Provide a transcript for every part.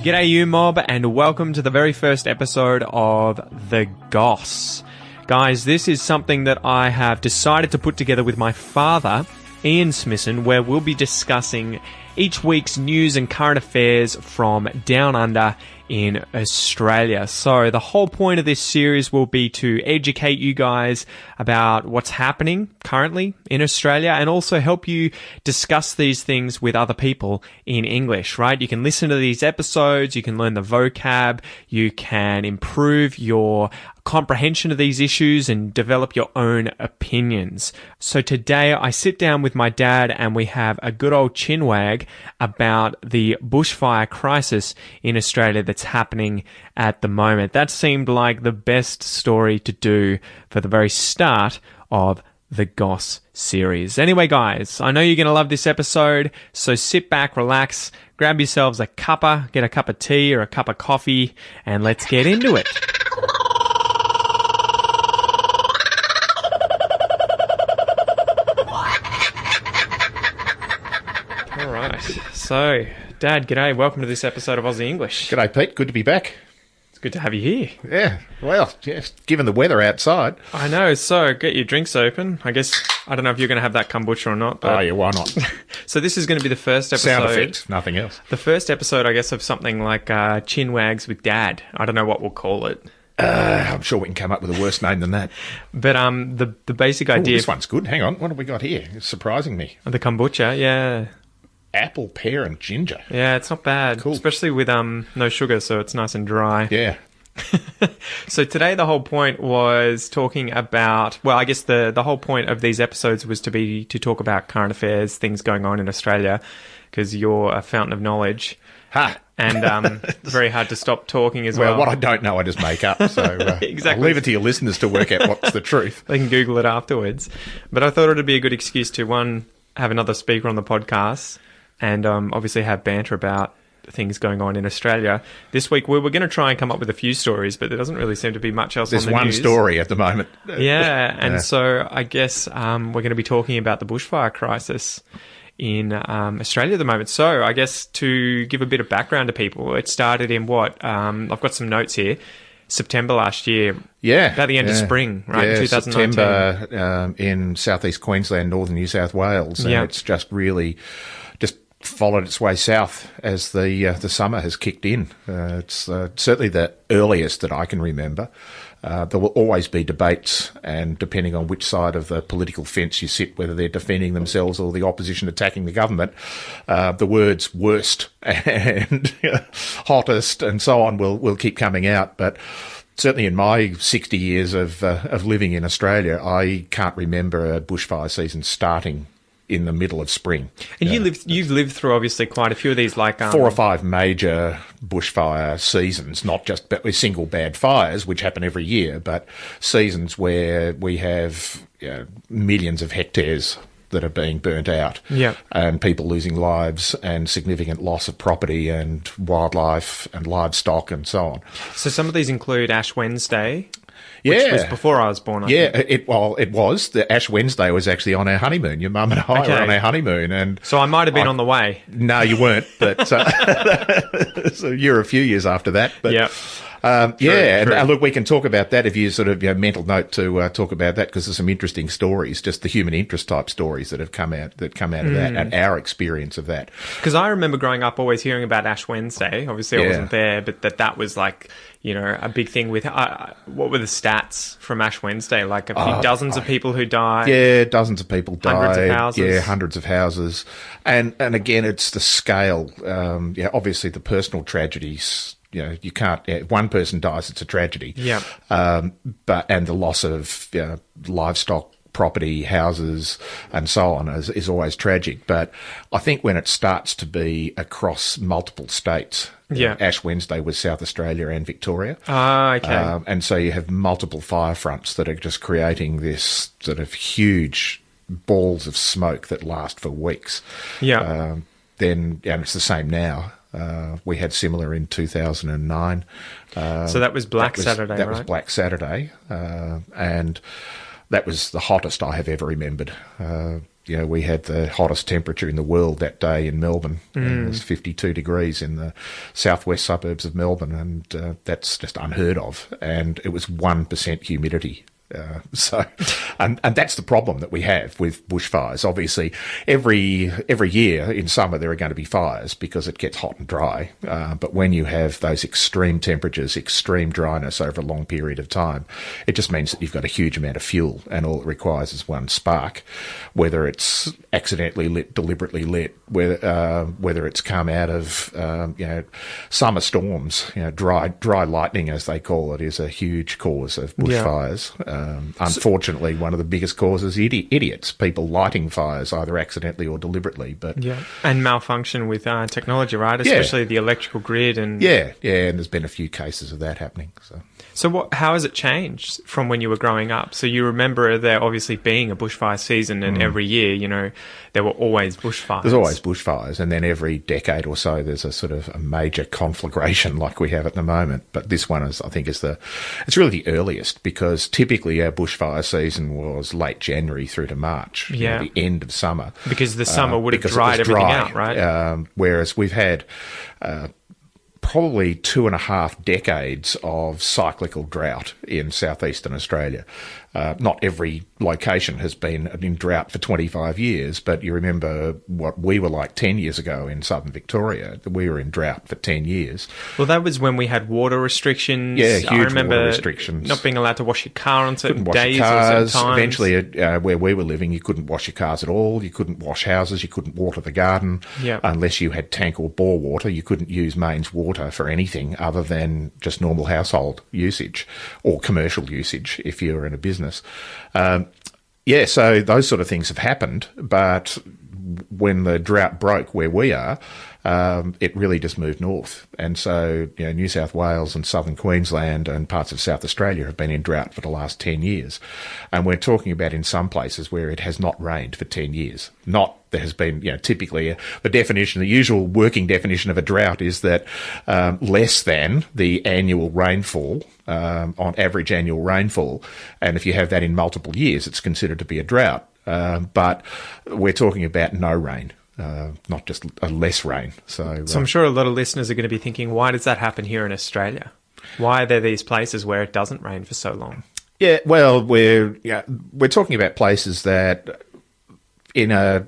G'day you mob, and welcome to the very first episode of The Goss. Guys, this is something that I have decided to put together with my father, Ian Smissen, where we'll be discussing each week's news and current affairs from down under in Australia. So the whole point of this series will be to educate you guys about what's happening currently in Australia and also help you discuss these things with other people in English, right? You can listen to these episodes, you can learn the vocab, you can improve your comprehension of these issues and develop your own opinions. So today I sit down with my dad and we have a good old chinwag about the bushfire crisis in Australia that's happening at the moment. That seemed like the best story to do for the very start of the Goss series. Anyway, guys, I know you're going to love this episode, so sit back, relax, grab yourselves a cuppa, get a cup of tea or a cup of coffee, and let's get into it. So, Dad, g'day. Welcome to this episode of Aussie English. G'day, Pete. Good to be back. It's good to have you here. Yeah, well, yes, given the weather outside. I know. So, get your drinks open. I guess, I don't know if you're going to have that kombucha or not. But... Oh, yeah, why not? So, this is going to be the first episode. Sound effects, nothing else. The first episode, I guess, of something like Chin Wags with Dad. I don't know what we'll call it. I'm sure we can come up with a worse name than that. But the basic idea... This one's good. Hang on. What have we got here? It's surprising me. The kombucha, yeah. Apple, pear and ginger. Yeah, it's not bad. Cool. Especially with no sugar, so it's nice and dry. Yeah. So today the whole point was talking about, well, I guess the whole point of these episodes was to talk about current affairs, things going on in Australia, because you're a fountain of knowledge. Ha! And very hard to stop talking as well. Well, what I don't know, I just make up. So exactly. I'll leave it to your listeners to work out what's the truth. They can Google it afterwards. But I thought it would be a good excuse to, one, have another speaker on the podcast, and obviously have banter about things going on in Australia. This week we were going to try and come up with a few stories, but there doesn't really seem to be much else on the news. There's one story at the moment. Yeah, and so I guess we're going to be talking about the bushfire crisis in Australia at the moment. So I guess to give a bit of background to people, it started in I've got some notes here, September last year. Yeah. About the end of spring, right? Yeah, 2019. September in southeast Queensland, northern New South Wales. And it's just really just followed its way south as the summer has kicked in. It's certainly the earliest that I can remember. There will always be debates, and depending on which side of the political fence you sit, whether they're defending themselves or the opposition attacking the government, the words worst and hottest and so on will keep coming out. But certainly in my 60 years of living in Australia, I can't remember a bushfire season starting in the middle of spring. And you've lived through obviously quite a few of these, like 4 or 5 major bushfire seasons, not just single bad fires, which happen every year, but seasons where we have millions of hectares that are being burnt out, and people losing lives and significant loss of property and wildlife and livestock and so on. So some of these include Ash Wednesday. Which was before I was born, I think. It was. The Ash Wednesday was actually on our honeymoon. Your mum and I were on our honeymoon. And so I might have been on the way. No, you weren't. But so you're a few years after that. But, true. And look, we can talk about that if you sort of mental note to talk about that, because there's some interesting stories, just the human interest type stories that have come out of that, and our experience of that. Because I remember growing up always hearing about Ash Wednesday. Obviously, I wasn't there, but that was like, a big thing with what were the stats from Ash Wednesday? Like a few dozens of people who died. Yeah, dozens of people died. Hundreds of houses. Yeah, hundreds of houses. And again, it's the scale. Obviously the personal tragedies. You can't. One person dies, it's a tragedy. Yeah. And the loss of livestock, property, houses, and so on is always tragic. But I think when it starts to be across multiple states, Ash Wednesday was South Australia and Victoria. Okay. And so you have multiple fire fronts that are just creating this sort of huge balls of smoke that last for weeks. Yeah. And it's the same now. We had similar in 2009. So that was Black Saturday, That was Black Saturday. And that was the hottest I have ever remembered. we had the hottest temperature in the world that day in Melbourne. It was 52 degrees in the southwest suburbs of Melbourne, and that's just unheard of. And it was 1% humidity. And that's the problem that we have with bushfires. Obviously, every year in summer there are going to be fires because it gets hot and dry. But when you have those extreme temperatures, extreme dryness over a long period of time, it just means that you've got a huge amount of fuel, and all it requires is one spark, whether it's accidentally lit, deliberately lit, whether it's come out of summer storms. Dry lightning, as they call it, is a huge cause of bushfires. Unfortunately, one of the biggest causes is idiots, people lighting fires either accidentally or deliberately. And malfunction with technology, right? Especially the electrical grid. And and there's been a few cases of that happening. So how has it changed from when you were growing up? So you remember there obviously being a bushfire season, and every year, there were always bushfires. There's always bushfires, and then every decade or so there's a sort of a major conflagration like we have at the moment. But this one is it's really the earliest, because typically our bushfire season was late January through to March, the end of summer. Because the summer would have dried everything out, right? Whereas we've had probably 2.5 decades of cyclical drought in southeastern Australia. Not every location has been in drought for 25 years, but you remember what we were like 10 years ago in southern Victoria. We were in drought for 10 years. Well, that was when we had water restrictions. Yeah, huge I remember water restrictions. Not being allowed to wash your car on certain Couldn't wash days your cars. or certain times. Eventually, where we were living, you couldn't wash your cars at all. You couldn't wash houses. You couldn't water the garden unless you had tank or bore water. You couldn't use mains water for anything other than just normal household usage or commercial usage if you were in a business. So those sort of things have happened, but when the drought broke where we are, it really just moved north. And so, New South Wales and southern Queensland and parts of South Australia have been in drought for the last 10 years. And we're talking about in some places where it has not rained for 10 years. There has been, typically the usual working definition of a drought is that less than the annual rainfall, on average annual rainfall. And if you have that in multiple years, it's considered to be a drought. But we're talking about no rain. Not just a less rain. So I'm sure a lot of listeners are going to be thinking, why does that happen here in Australia? Why are there these places where it doesn't rain for so long? Yeah, well, we're talking about places that in a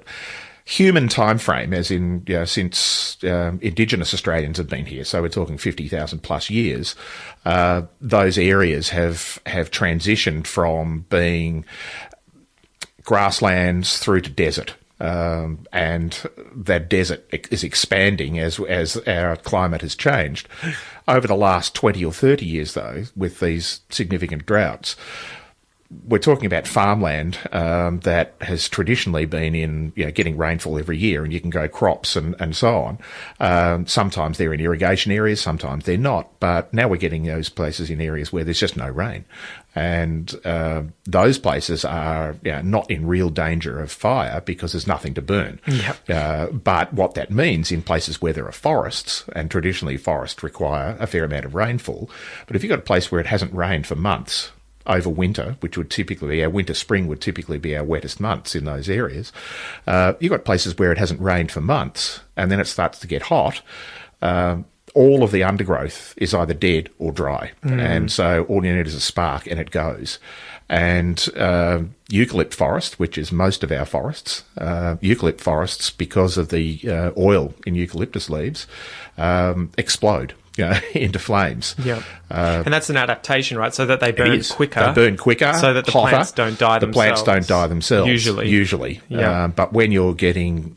human time frame, as in since Indigenous Australians have been here, so we're talking 50,000 plus years, those areas have transitioned from being grasslands through to desert. And that desert is expanding as our climate has changed. Over the last 20 or 30 years, though, with these significant droughts, we're talking about farmland that has traditionally been in getting rainfall every year, and you can grow crops and so on. Sometimes they're in irrigation areas, sometimes they're not. But now we're getting those places in areas where there's just no rain. And those places are not in real danger of fire because there's nothing to burn. But what that means in places where there are forests, and traditionally forests require a fair amount of rainfall, but if you've got a place where it hasn't rained for months over winter, which would typically be our spring would typically be our wettest months in those areas, you've got places where it hasn't rained for months, and then it starts to get hot. All of the undergrowth is either dead or dry. And so all you need is a spark and it goes. And eucalypt forest, which is most of our forests, eucalypt forests, because of the oil in eucalyptus leaves, explode into flames. And that's an adaptation, right? So that they burn quicker. They burn quicker, so that the hotter. Plants don't die themselves. The plants don't die themselves. Usually. But when you're getting...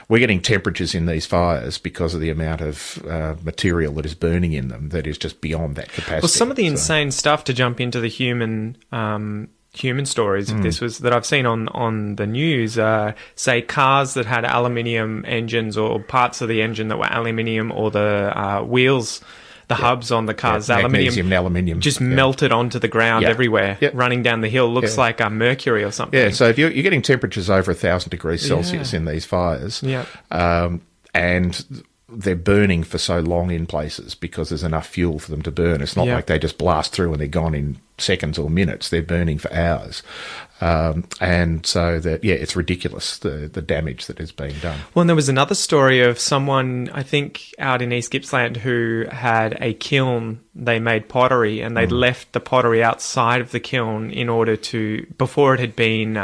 we're getting temperatures in these fires because of the amount of material that is burning in them that is just beyond that capacity. Well, some of the insane stuff, to jump into the human stories of this, was that I've seen on the news, say cars that had aluminium engines or parts of the engine that were aluminium, or the wheels, the hubs on the cars, magnesium and aluminium, just melted onto the ground everywhere, running down the hill. Looks like mercury or something. Yeah, so if you're getting temperatures over 1,000 degrees Celsius in these fires, and they're burning for so long in places because there's enough fuel for them to burn. It's not like they just blast through and they're gone in seconds or minutes. They're burning for hours. And so that, it's ridiculous, the damage that is being done. Well, and there was another story of someone, I think, out in East Gippsland who had a kiln. They made pottery and they'd left the pottery outside of the kiln in order to, before it had been,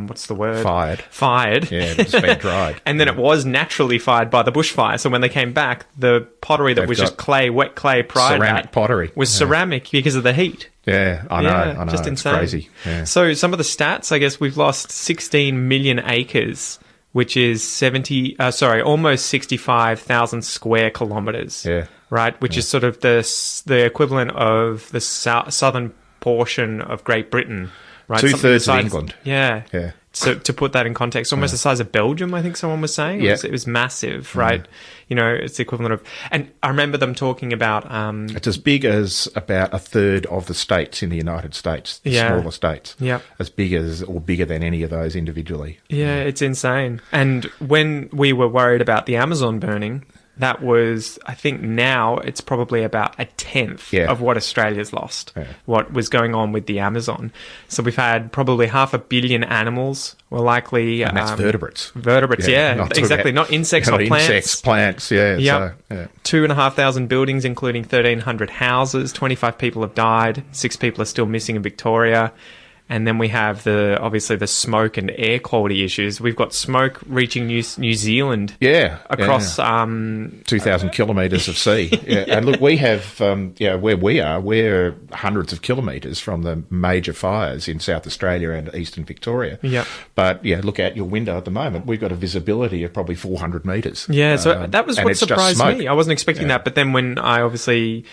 what's the word? Fired. Yeah, it's been dried. And then it was naturally fired by the bushfire. So when they came back, the pottery that was just clay, wet clay prior to that pottery was ceramic because of the heat. Yeah, I know. Just it's insane. Crazy. Yeah. So some of the stats, I guess we've lost 16 million acres, which is almost 65,000 square kilometres. Yeah. Right, which is sort of the equivalent of the southern portion of Great Britain. Right, 2/3 of England. Yeah. Yeah. So to put that in context, almost the size of Belgium, I think someone was saying. It was massive, right? You know, it's the equivalent of... And I remember them talking about... it's as big as about a third of the states in the United States, the smaller states. Yeah. As big as, or bigger than any of those individually. Yeah, it's insane. And when we were worried about the Amazon burning... That was, I think now it's probably about a tenth of what Australia's lost, what was going on with the Amazon. So we've had probably 500 million animals. We're likely... And that's vertebrates. Vertebrates, exactly. Not insects or plants. Insects, plants, yeah. Yep. So, 2,500 buildings, including 1,300 houses. 25 people have died. 6 people are still missing in Victoria. And then we have obviously the smoke and air quality issues. We've got smoke reaching New Zealand. Across 2,000 kilometres of sea. And look, we have where we are, we're hundreds of kilometres from the major fires in South Australia and eastern Victoria. Yeah. But look out your window at the moment. We've got a visibility of probably 400 metres. Yeah. So that was what surprised me. I wasn't expecting that, but then when I obviously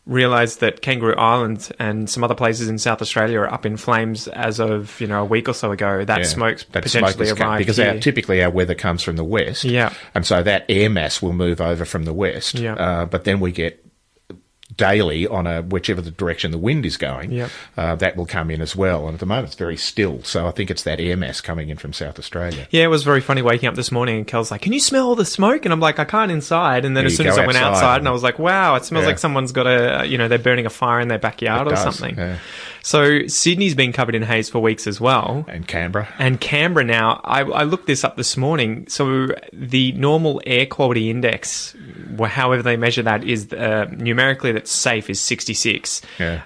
realised that Kangaroo Island and some other places in South Australia are up in flames as of a week or so ago. That smoke's potentially arrived because typically our weather comes from the west, and so that air mass will move over from the west. But then we get daily on whichever the direction the wind is going, that will come in as well. And at the moment it's very still, so I think it's that air mass coming in from South Australia. Yeah, it was very funny waking up this morning and Kel's like, "Can you smell all the smoke?" And I'm like, "I can't inside." And then as soon as I went outside and I was like, "Wow, it smells like someone's got they're burning a fire in their backyard or something." Yeah. So Sydney's been covered in haze for weeks as well. And Canberra. Now, I looked this up this morning. So the normal air quality index, however they measure that, is numerically that's safe is 66. Yeah.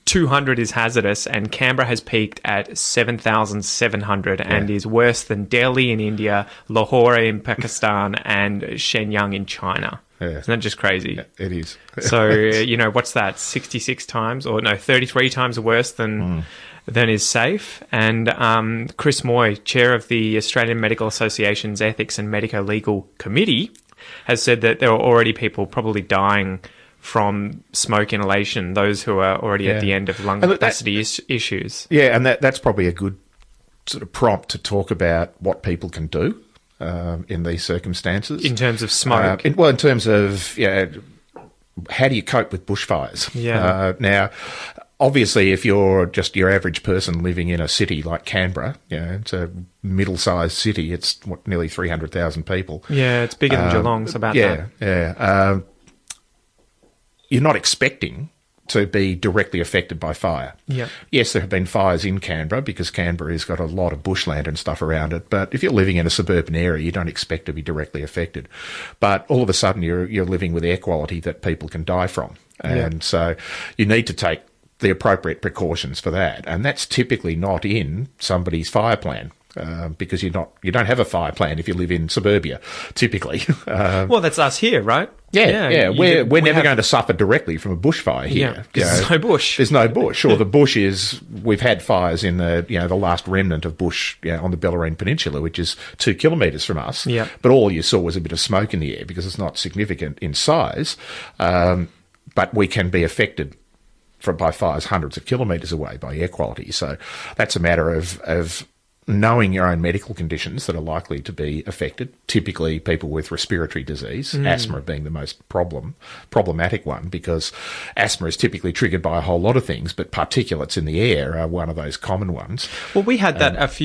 200 is hazardous, and Canberra has peaked at 7,700 and is worse than Delhi in India, Lahore in Pakistan, and Shenyang in China. Yeah. Isn't that just crazy? Yeah, it is. So, what's that? 66 times, 33 times worse than is safe. And Chris Moy, chair of the Australian Medical Association's Ethics and Medico-Legal Committee, has said that there are already people probably dying from smoke inhalation, those who are already at the end of lung capacity issues. Yeah, and that's probably a good sort of prompt to talk about what people can do in these circumstances. In terms of smoke? In terms of, how do you cope with bushfires? Yeah. Now, obviously, if you're just your average person living in a city like Canberra, it's a middle-sized city, it's nearly 300,000 people. Yeah, it's bigger than Geelong, so about that. Yeah. You're not expecting to be directly affected by fire. Yeah. Yes, there have been fires in Canberra because Canberra has got a lot of bushland and stuff around it. But if you're living in a suburban area, you don't expect to be directly affected. But all of a sudden, you're living with air quality that people can die from. And so you need to take the appropriate precautions for that. And that's typically not in somebody's fire plan. Because you don't have a fire plan if you live in suburbia, typically. Well, that's us here, right? Yeah. We're never going to suffer directly from a bushfire here. Yeah, there's no bush. There's no bush. Or the bush is, we've had fires in the last remnant of bush on the Bellarine Peninsula, which is 2 kilometres from us. Yeah. But all you saw was a bit of smoke in the air because it's not significant in size. But we can be affected by fires hundreds of kilometres away by air quality. So that's a matter of knowing your own medical conditions that are likely to be affected, typically people with respiratory disease, asthma being the most problematic one, because asthma is typically triggered by a whole lot of things, but particulates in the air are one of those common ones. Well, we had that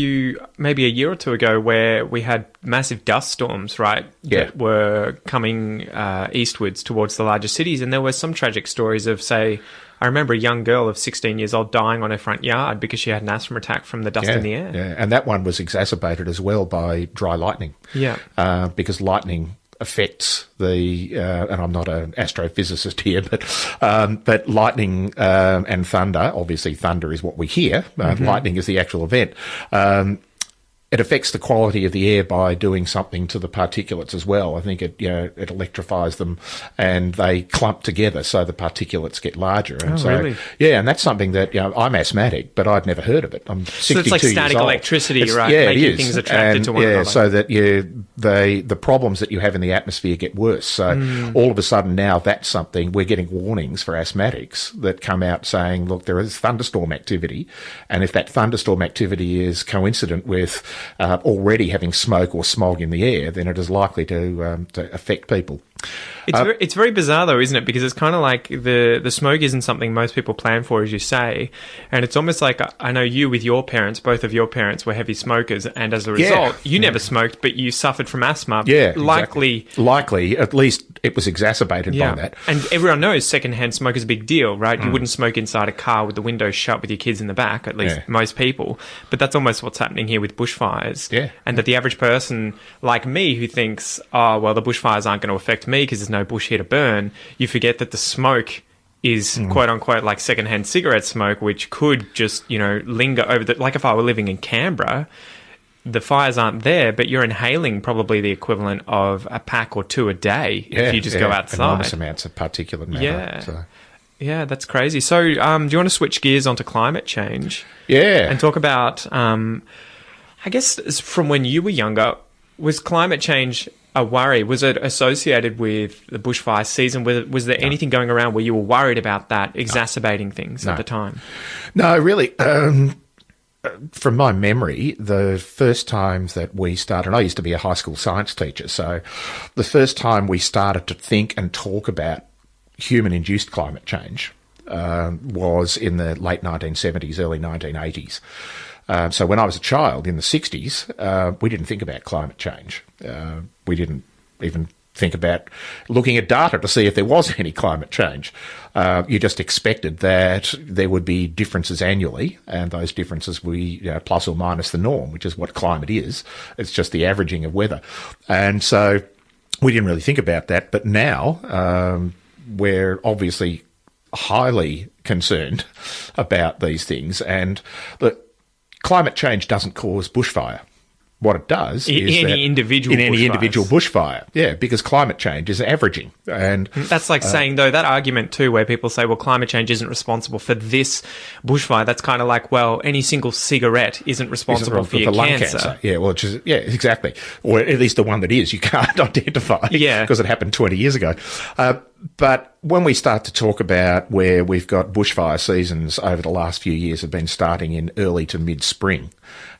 maybe a year or two ago, where we had massive dust storms, right, that were coming eastwards towards the larger cities, and there were some tragic stories of, say, I remember a young girl of 16 years old dying on her front yard because she had an asthma attack from the dust in the air. Yeah, and that one was exacerbated as well by dry lightning. Yeah. Because lightning affects the, and I'm not an astrophysicist here, but lightning and thunder, obviously thunder is what we hear, lightning is the actual event. It affects the quality of the air by doing something to the particulates as well. I think it electrifies them and they clump together, so the particulates get larger. And really? Yeah, and that's something that, I'm asthmatic, but I'd never heard of it. I'm 62 So it's like static electricity, right? Yeah, making it is. things attracted to one another. So that the problems that you have in the atmosphere get worse. So all of a sudden now that's something, we're getting warnings for asthmatics that come out saying, look, there is thunderstorm activity, and if that thunderstorm activity is coincident with already having smoke or smog in the air, then it is likely to affect people. It's very bizarre though, isn't it? Because it's kind of like the smoke isn't something most people plan for, as you say, and it's almost like, I know you with your parents, both of your parents were heavy smokers, and as a result, you never smoked, but you suffered from asthma. Yeah, likely, at least it was exacerbated by that. And everyone knows secondhand smoke is a big deal, right? You wouldn't smoke inside a car with the windows shut with your kids in the back, at least most people. But that's almost what's happening here with bushfires. Yeah. And that the average person like me who thinks, oh, well, the bushfires aren't going to affect me because there's no bush here to burn, you forget that the smoke is quote unquote like secondhand cigarette smoke, which could just, linger over like if I were living in Canberra, the fires aren't there, but you're inhaling probably the equivalent of a pack or two a day if you just go outside. Enormous amounts of particulate matter. Yeah, that's crazy. So do you want to switch gears onto climate change? Yeah. And talk about, I guess from when you were younger, was climate change a worry? Was it associated with the bushfire season? Was there anything going around where you were worried about that exacerbating things at the time? No, really. From my memory, the first times that we started, I used to be a high school science teacher, so the first time we started to think and talk about human-induced climate change was in the late 1970s, early 1980s. So when I was a child in the 60s, we didn't think about climate change. We didn't even think about looking at data to see if there was any climate change. You just expected that there would be differences annually, and those differences were plus or minus the norm, which is what climate is. It's just the averaging of weather. And so we didn't really think about that. But now we're obviously highly concerned about these things. And climate change doesn't cause bushfire. What it does is any individual bushfire. Yeah, because climate change is averaging. And that's like saying, though, that argument too, where people say, well, climate change isn't responsible for this bushfire. That's kind of like, well, any single cigarette isn't responsible for your lung cancer. Yeah, well, exactly. Or at least the one that is, you can't identify because it happened 20 years ago. But when we start to talk about where we've got bushfire seasons over the last few years have been starting in early to mid-spring,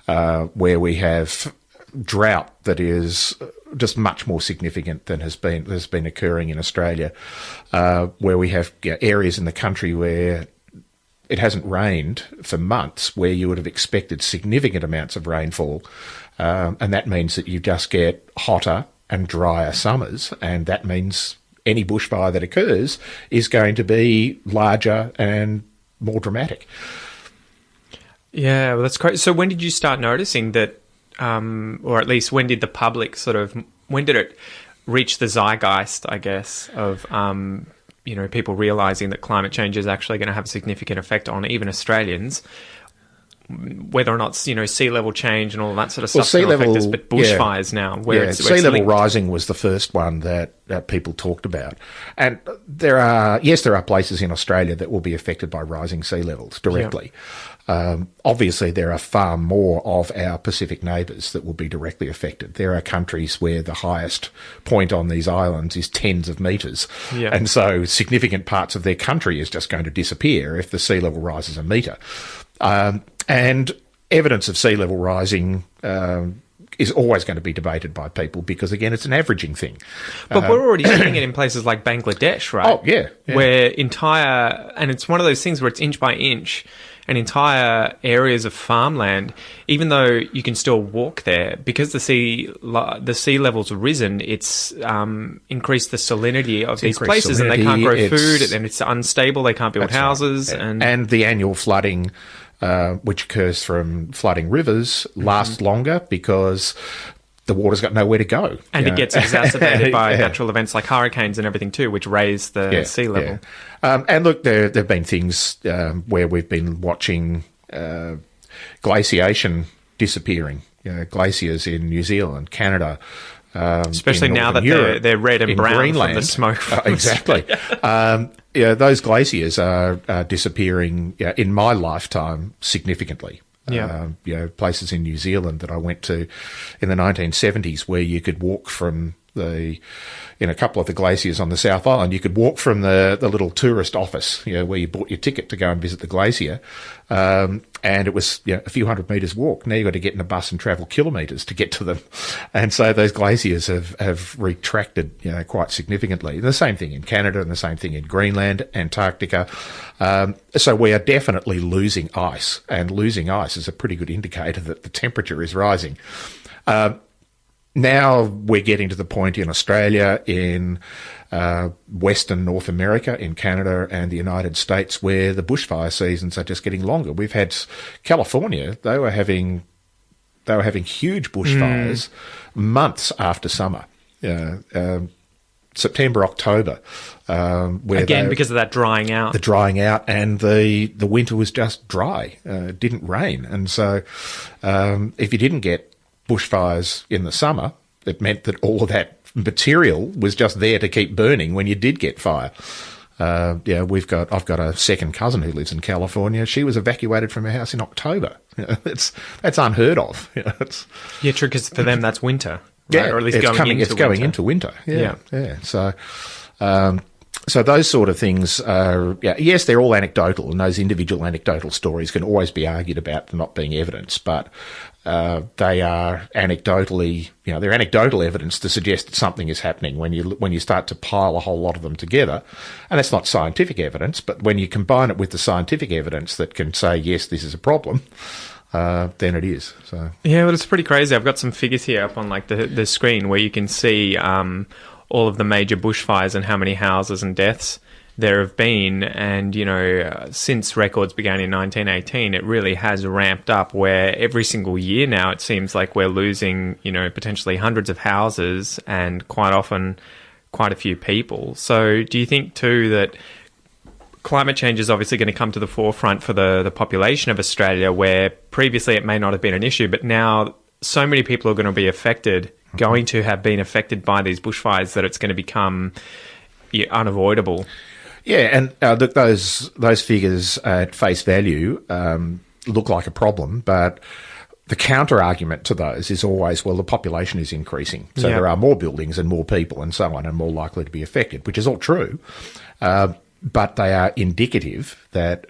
where we have drought that is just much more significant than has been occurring in Australia, where we have areas in the country where it hasn't rained for months, where you would have expected significant amounts of rainfall, and that means that you just get hotter and drier summers, and that means any bushfire that occurs is going to be larger and more dramatic. Yeah, well, that's great. So when did you start noticing that, or at least when did the public when did it reach the zeitgeist, I guess, of, people realising that climate change is actually going to have a significant effect on even Australians, whether or not, sea level change and all that sort of stuff sea level, affect us, but bushfires now. Where sea level rising was the first one that people talked about. And there are places in Australia that will be affected by rising sea levels directly. Obviously, there are far more of our Pacific neighbours that will be directly affected. There are countries where the highest point on these islands is tens of metres. Yeah. And so significant parts of their country is just going to disappear if the sea level rises a metre. And evidence of sea level rising is always going to be debated by people because, again, it's an averaging thing. But we're already seeing it in places like Bangladesh, right? Oh, yeah. Where and it's one of those things where it's inch by inch, and entire areas of farmland, even though you can still walk there, because the sea level's risen, it's increased the salinity of these places, and they can't grow food, and it's unstable, they can't build houses. Right. And the annual flooding, which occurs from flooding rivers, lasts longer because the water's got nowhere to go. And it gets exacerbated by natural events like hurricanes and everything too, which raise the sea level. And look, there have been things where we've been watching glaciation disappearing. Glaciers in New Zealand, Canada, especially now that Europe, they're red and brown Greenland, from the smoke. Exactly. Those glaciers are disappearing in my lifetime significantly. Places in New Zealand that I went to in the 1970s where you could walk from in a couple of the glaciers on the South Island, you could walk from the little tourist office, where you bought your ticket to go and visit the glacier, and it was a few hundred metres walk. Now you've got to get in a bus and travel kilometres to get to them, and so those glaciers have retracted quite significantly. The same thing in Canada and the same thing in Greenland, Antarctica. So we are definitely losing ice, and losing ice is a pretty good indicator that the temperature is rising. Now we're getting to the point in Australia, in Western North America, in Canada and the United States, where the bushfire seasons are just getting longer. We've had California; they were having huge bushfires months after summer, September, October, because of that drying out. The drying out, and the winter was just dry. It didn't rain, and so if you didn't get bushfires in the summer, it meant that all of that material was just there to keep burning when you did get fire. I've got a second cousin who lives in California. She was evacuated from her house in October. That's unheard of. True, because for them that's winter, right? Yeah, or at least it's going into winter. Yeah. So those sort of things are, yes, they're all anecdotal, and those individual anecdotal stories can always be argued about them not being evidence, but they are anecdotally, they're anecdotal evidence to suggest that something is happening when you start to pile a whole lot of them together. And that's not scientific evidence, but when you combine it with the scientific evidence that can say, yes, this is a problem, then it is. So well, it's pretty crazy. I've got some figures here up on the screen where you can see all of the major bushfires and how many houses and deaths there have been. And, since records began in 1918, it really has ramped up, where every single year now it seems like we're losing, potentially hundreds of houses and quite often quite a few people. So do you think too that climate change is obviously going to come to the forefront for the population of Australia, where previously it may not have been an issue, but now so many people are going to be affected, going to have been affected by these bushfires, that it's going to become unavoidable. Yeah, and look, those figures at face value look like a problem, but the counter-argument to those is always, well, the population is increasing, so there are more buildings and more people and so on, and more likely to be affected, which is all true, but they are indicative that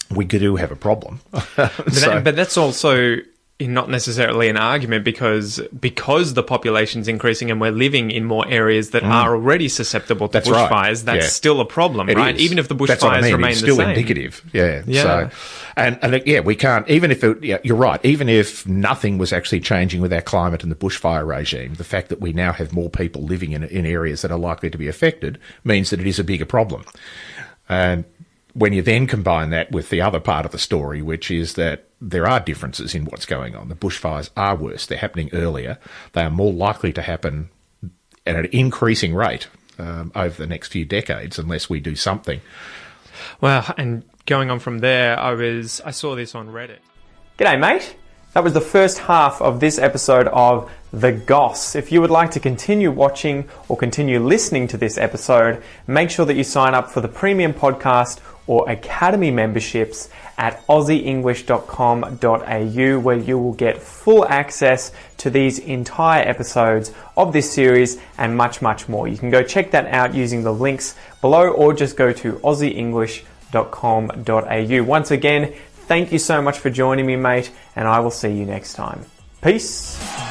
we do have a problem. But that's also not necessarily an argument, because the population's increasing and we're living in more areas that are already susceptible to bushfires, right. That's still a problem, right? Is. Even if the bushfires remain it's the still same. Indicative, yeah. So, and we can't, even if you're right, even if nothing was actually changing with our climate and the bushfire regime, the fact that we now have more people living in areas that are likely to be affected means that it is a bigger problem. And when you then combine that with the other part of the story, which is that there are differences in what's going on. The bushfires are worse. They're happening earlier. They are more likely to happen at an increasing rate over the next few decades unless we do something. Well, and going on from there, I saw this on Reddit. G'day, mate. That was the first half of this episode of The Goss. If you would like to continue watching or continue listening to this episode, make sure that you sign up for the premium podcast or academy memberships at aussieenglish.com.au, where you will get full access to these entire episodes of this series and much, much more. You can go check that out using the links below, or just go to aussieenglish.com.au. Once again, thank you so much for joining me, mate, and I will see you next time. Peace.